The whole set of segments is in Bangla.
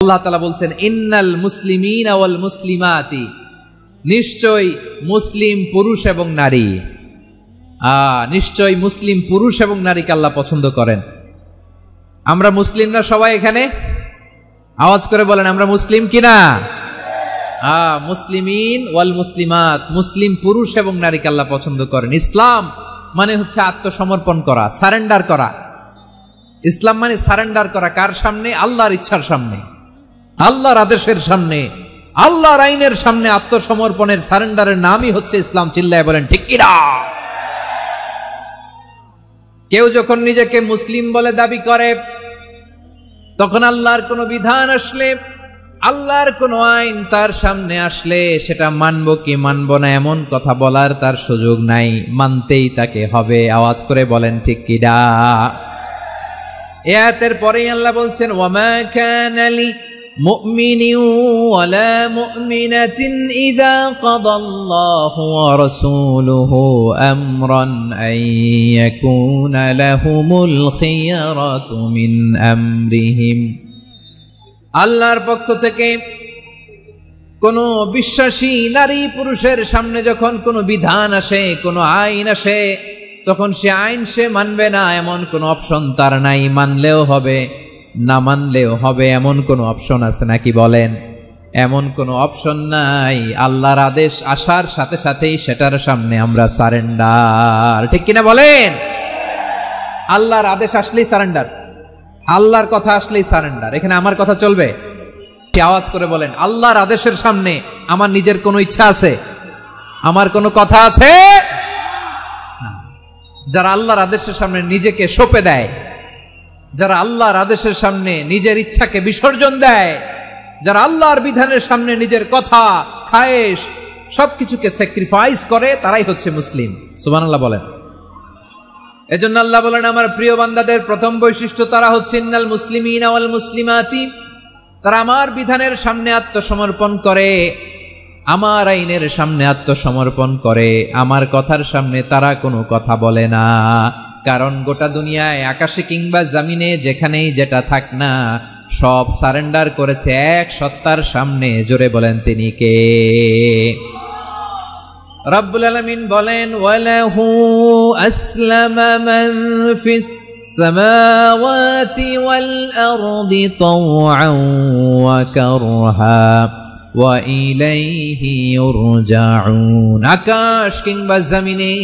আল্লাহ তাআলা বলছেন ইন্নাল মুসলিমিনা ওয়াল মুসলিমাতি, নিশ্চয় মুসলিম পুরুষ এবং নারী, নিশ্চয় মুসলিম পুরুষ এবং নারীকে আল্লাহ পছন্দ করেন। আমরা মুসলিমরা সবাই এখানে আওয়াজ করে বলেন আমরা মুসলিম কিনা? মুসলিমিন ওয়াল মুসলিমাত, মুসলিম পুরুষ এবং নারীকে আল্লাহ পছন্দ করেন। ইসলাম মানে হচ্ছে আত্মসমর্পণ করা, সারেন্ডার করা। ইসলাম মানে সারেন্ডার করা কার সামনে? আল্লাহর ইচ্ছার সামনে, আল্লাহর আদেশের সামনে, আল্লাহর আইনের সামনে আত্মসমর্পণের সারেন্ডারের নামই হচ্ছে ইসলাম। চিল্লায় বলেন ঠিক কিনা? কেউ যখন নিজেকে মুসলিম বলে দাবি করে, তখন আল্লাহর কোন বিধান আসলে, আল্লাহর কোন আইন তার সামনে আসলে সেটা মানবো কি মানবো না এমন কথা বলার তার সুযোগ নাই, মানতেই তাকে হবে। আওয়াজ করে বলেন ঠিক কিনা? আয়াতের পরেই আল্লাহ বলছেন ওয়ামা কানা লি মুমিনিন ওয়ালা মুমিনাতিন ইযা কাদাল্লাহু ওয়া রাসূলুহু আমরান আন ইয়াকুনা লাহুমুল খিয়ারাতু মিন আমরিহিম। আল্লাহর পক্ষ থেকে কোন বিশ্বাসী নারী পুরুষের সামনে যখন কোনো বিধান আসে, কোনো আইন আসে, তখন সে আইন সে মানবে না এমন কোন অপশন তার নাই। মানলেও হবে, না মানলেও হবে এমন কোন অপশন আছে নাকি বলেন? এমন কোন অপশন নাই। আল্লাহর আদেশ আসার সাথে সাথেই সেটার সামনে আমরা সারেন্ডার। ঠিক কিনা বলেন? আল্লাহর আদেশ আসলেই সারেন্ডার, আল্লাহর কথা আসলেই সারেন্ডার। এখানে আমার কথা চলবে? আওয়াজ করে বলেন আল্লাহর আদেশের সামনে আমার নিজের কোনো ইচ্ছা আছে? আমার কোনো কথা আছে? যারা আল্লাহর আদেশের সামনে নিজেকে সঁপে দেয়, যারা আল্লাহর আদেশের সামনে নিজের ইচ্ছাকে বিসর্জন দেয়, যারা আল্লাহর বিধানের সামনে নিজের কথা, খায়েশ সবকিছুকে স্যাক্রিফাইস করে, তারাই হচ্ছে মুসলিম। সুবহানাল্লাহ বলেন। এজন্য আল্লাহ বলেন আমার প্রিয় বান্দাদের প্রথম বৈশিষ্ট্য তারা হচ্ছে ইন্নাল মুসলিমিনা ওয়াল মুসলিমাতি, তারা আমার বিধানের সামনে আত্মসমর্পণ করে, আমার আইনের সামনে আত্মসমর্পণ করে, আমার কথার সামনে তারা কোনো কথা বলে না। কারণ গোটা দুনিয়ায় আকাশে কিংবা জমিনে যেখানেই যেটা থাক না, সব সারেন্ডার করেছে এক সত্তার সামনে। জোরে বলেন তিনি কে? রব্বুল আলামিন বলেন ওয়ালাহু আসলামা মান ফিস সামাওয়াতি ওয়াল আরদি তাওআন ওয়া কারহা ওয়া ইলাইহি ইউরজাউন। আকাশ কিংবা জমিনে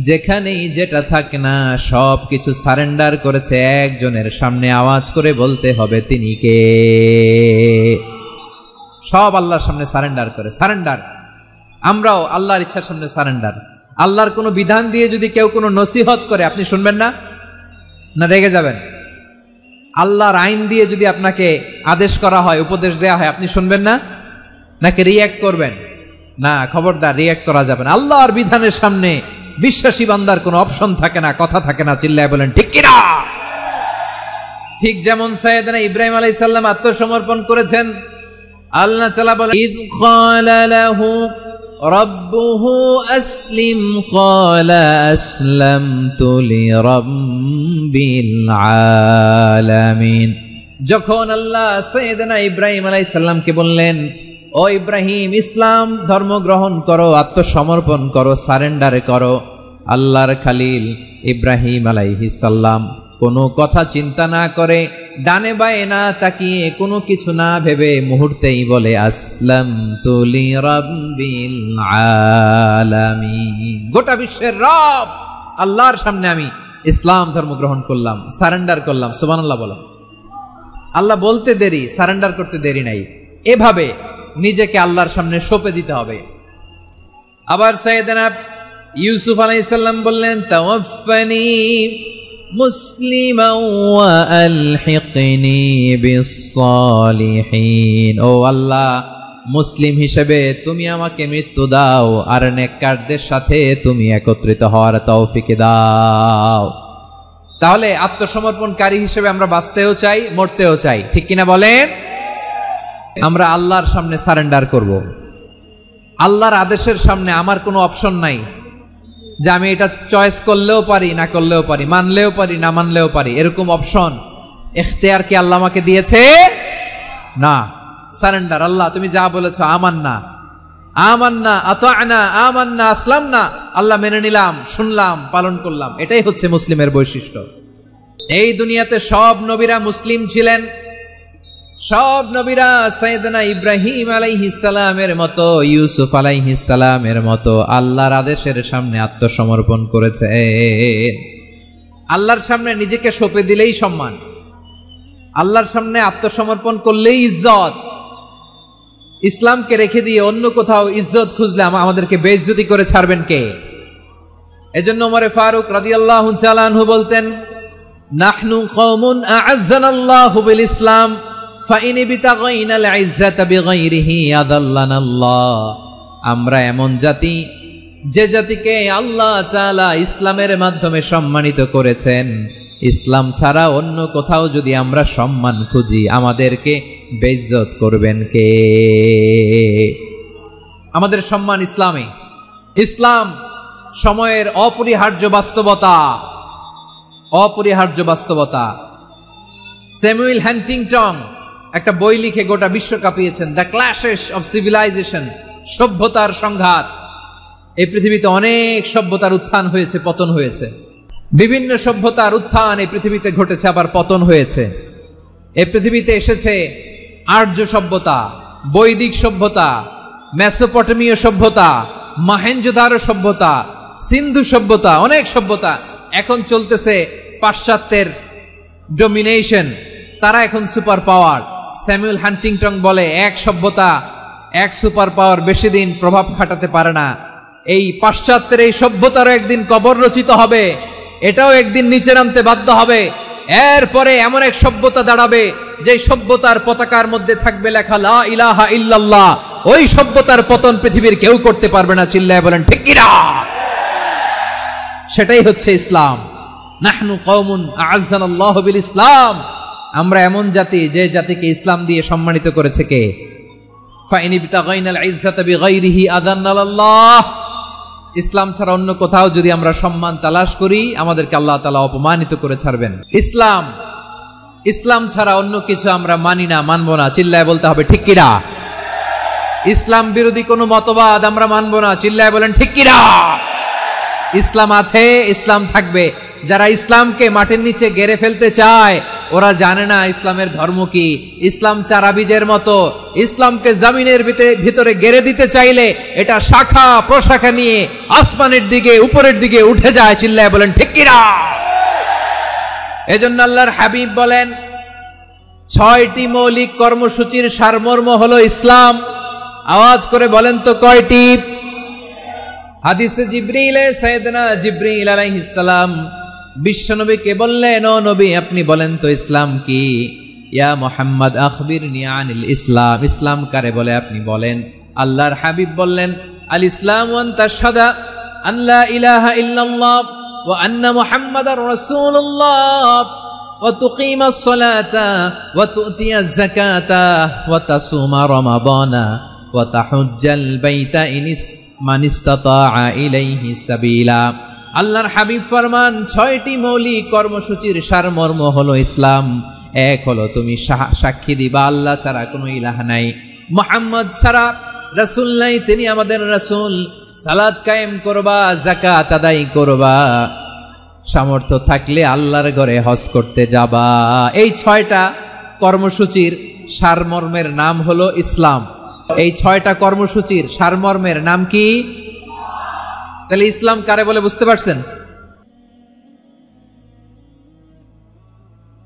যেখানেই যেটা থাক না, সব কিছু সারেন্ডার করেছে একজনের সামনে। আওয়াজ করে বলতে হবে তিনি কে? সব আল্লাহর সামনে সারেন্ডার করে। সারেন্ডার। আমরাও আল্লাহর ইচ্ছার সামনে সারেন্ডার। আল্লাহর কোনো বিধান দিয়ে যদি কেউ কোনো নসিহত করে, আপনি শুনবেন না? না রেগে যাবেন? আল্লাহর আইন দিয়ে যদি আপনাকে আদেশ করা হয়, উপদেশ দেয়া হয়, আপনি শুনবেন না? নাকি রিয়্যাক্ট করবেন? না, খবরদার, রিয়্যাক্ট করা যাবে না। আল্লাহর বিধানের সামনে বিশ্বাসী বান্দার কোনো অপশন থাকে না, কথা থাকে না। চিল্লায় বলেন ঠিক কিনা? ঠিক যেমন সাইয়েদনা ইব্রাহিম আলাইহিস সালাম আত্মসমর্পণ করেছেন। আল্লাহ তাআলা বলেন ইয ক্বালা লাহু রাব্বুহু আসলিম ক্বালা আসলামতু লিরাব্বিল আলামিন। যখন আল্লাহ সাইয়েদনা ইব্রাহিম আলাইহিস সালামকে বললেন ও ইব্রাহিম, ইসলাম ধর্ম গ্রহণ করো, আত্মসমর্পণ করো, সারেন্ডার করো, আল্লাহর খালিল ইব্রাহিম আলাইহিস সালাম কোনো কথা চিন্তা না করে, ডানে বায়ে না তাকিয়ে, কোনো কিছু না ভেবে মুহূর্তেই বলে আসলামতু লিরাব্বিল আলামিন। গোটা বিশ্বের রব আল্লাহর সামনে আমি ইসলাম ধর্ম গ্রহণ করলাম, সারেন্ডার করলাম। সুবহানাল্লাহ বলো। আল্লাহ বলতে দেরি, সারেন্ডার করতে দেরি নাই। এভাবে নিজেকে আল্লাহর সামনে সঁপে দিতে হবে। আবার সাইয়েদনা ইউসুফ আলাইহিস সালাম বললেন তাওয়াফফানি মুসলিমান ওয়া আলহিকনি বিস-সালিহিন। ও আল্লাহ, মুসলিম হিসেবে তুমি আমাকে মৃত্যু দাও, আর নেককারদের সাথে তুমি একত্রিত হওয়ার তৌফিক দাও। তাহলে আত্মসমর্পণকারী হিসেবে আমরা বাঁচতেও চাই, মরতেও চাই। ঠিক কিনা বলেন? আমরা আল্লাহর সামনে সারেন্ডার করব। আল্লাহর আদেশের সামনে আমার কোনো অপশন নাই যে আমি এটা চয়েস করলেও পারি, না করলেও পারি, মানলেও পারি, না মানলেও পারি। এরকম অপশন, ইখতিয়ার কি আল্লাহ আমাকে দিয়েছে? না, সারেন্ডার। আল্লাহ তুমি যা বলেছো আমান্না, আমান্না আতা'না, আমান্না আসলামনা, আল্লাহ মেনে নিলাম, শুনলাম, পালন করলাম। এটাই হচ্ছে মুসলিমের বৈশিষ্ট্য। এই দুনিয়াতে সব নবীরা মুসলিম ছিলেন। সব নবীরা সাইয়েদনা ইব্রাহিম আলাইহিস সালামের মতো, ইউসুফ আলাইহিস সালামের মতো আল্লাহর আদেশের সামনে আত্মসমর্পণ করেছে। আল্লাহর সামনে নিজেকে সঁপে দিলেই সম্মান, আল্লাহর সামনে আত্মসমর্পণ করলেই ইজ্জত। ইসলামকে রেখে দিয়ে অন্য কোথাও ইজ্জত খুঁজলে আমাদেরকে বেইজ্জতি করে ছাড়বেন কে? এজন্য ওমরে ফারুক রাদিয়াল্লাহু তাআলা আনহু বলতেন, নাহনু কওমুন আ'আজ্জানাল্লাহু বিল ইসলাম ফাইন বিতাগাইনাল ইজ্জাতা বিগাইরিহি আদাল্লানাল্লাহ। আমরা এমন জাতি, যে জাতিকে আল্লাহ তাআলা ইসলামের মাধ্যমে সম্মানিত করেছেন। ইসলাম ছাড়া অন্য কোথাও যদি আমরা সম্মান খুঁজি, আমাদেরকে বেইজ্জত করবেন কে? আমাদের সম্মান ইসলামে। ইসলাম সময়ের অপরিহার্য বাস্তবতা, অপরিহার্য বাস্তবতা। স্যামুয়েল হান্টিংটন একটা বই লিখে গোটা বিশ্ব কাঁপিয়েছেন, দ্য ক্ল্যাশেস অফ সিভিলাইজেশন, সভ্যতার সংঘাত। এই পৃথিবীতে অনেক সভ্যতার উত্থান হয়েছে, পতন হয়েছে। বিভিন্ন সভ্যতার উত্থান এই পৃথিবীতে ঘটেছে, আবার পতন হয়েছে। এই পৃথিবীতে এসেছে আর্য সভ্যতা, বৈদিক সভ্যতা, মেসোপটেমীয় সভ্যতা, মহেঞ্জোদারো সভ্যতা, সিন্ধু সভ্যতা, অনেক সভ্যতা। এখন চলতেছে পাশ্চাত্যের ডমিনেশন, তারা এখন সুপার পাওয়ার। স্যামুয়েল হান্টিংটন বলে, এক সভ্যতা, এক সুপার পাওয়ার বেশি দিন প্রভাব খাটাতে পারে না। এই পাশ্চাত্যের এই সভ্যতারও একদিন কবর রচিত হবে, এটাও একদিন নিচে নামতে বাধ্য হবে। এরপরে এমন এক সভ্যতা দাঁড়াবে, যে সভ্যতার পতাকার মধ্যে থাকবে লেখা লা ইলাহা ইল্লাল্লাহ। ওই সভ্যতার পতন পৃথিবীর কেউ করতে পারবে না। চিল্লায় বলেন ঠিক কি না? সেটাই হচ্ছে ইসলাম। নাহনু কওমুন আ'আজ্জানাল্লাহু বিল ইসলাম। আমরা এমন জাতি, যে জাতিকে ইসলাম দিয়ে সম্মানিত করেছে কে? ফাইন বিতাগাইনাল ইজ্জাতা বিগাইরিহি আদান্নাল্লাহ। ইসলাম ছাড়া অন্য কোথাও যদি আমরা সম্মান তালাশ করি, আমাদেরকে আল্লাহ তাআলা অপমানিত করে ছাড়বেন। ইসলাম, ইসলাম ছাড়া অন্য কিছু আমরা মানি না, মানবো না। চিল্লায় বলতে হবে ঠিক কি না? ইসলাম বিরোধী কোনো মতবাদ আমরা মানবো না। চিল্লায় বলেন ঠিক কি না? ইসলাম আছে, ইসলাম থাকবে। যারা ইসলামকে মাটির নিচে গেড়ে ফেলতে চায়, ওরা জানে না ইসলামের ধর্ম কি। ইসলাম চারা বীজের মতো, ইসলামকে জমিনের ভিতরে গেড়ে দিতে চাইলে এটা শাখা প্রশাখা নিয়ে আসমানের দিকে, উপরের দিকে উঠে যায়। চিল্লায় বলেন ঠিক কি না? এজন্য আল্লাহর হাবিব বলেন, 6টি মৌলিক কর্মসূচির সারমর্ম হলো ইসলাম। আওয়াজ করে বলেন তো কয়টি? হাদিসে জিবরিলে সাইয়েদনা জিবরিল আলাইহিস সালাম বিশ্বনবীকে বললেন, ও নবী আপনি বলেন তো ইসলাম কি? ইয়া মুহাম্মদ আখবিরনি আনিল ইসলাম। ইসলাম কারে বলে আপনি বলেন। আল্লাহর হাবিব বললেন, আল ইসলামু আন তাশহাদা আন লা ইলাহা ইল্লাল্লাহ ওয়া আন্না মুহাম্মাদার রাসূলুল্লাহ ওয়া তুকিমাস সালাতা ওয়া তুতিয়াজ যাকাতা ওয়া তাসুমা রমাদানা ওয়া তাহুজ্জাল বাইতা মান ইসতাতাআ ইলাইহি সাবিলা। আল্লাহর হাবিব ফরমান, 6টি মৌলিক কর্মসূচির সারমর্ম হলো ইসলাম। এক হলো তুমি সাক্ষী দিবা আল্লাহ ছাড়া কোনো ইলাহ নাই, মুহাম্মদ ছাড়া রাসূল নাই, তিনি আমাদের রাসূল। সালাত কায়েম করবা, যাকাত আদায় করবা, সামর্থ্য থাকলে আল্লাহর ঘরে হজ করতে যাবা। এই 6টা কর্মসূচির সারমর্মের নাম হলো ইসলাম। এই 6টা কর্মসূচির সারমর্মের নাম কি? তাহলে ইসলাম কারে বলে বুঝতে পারছেন?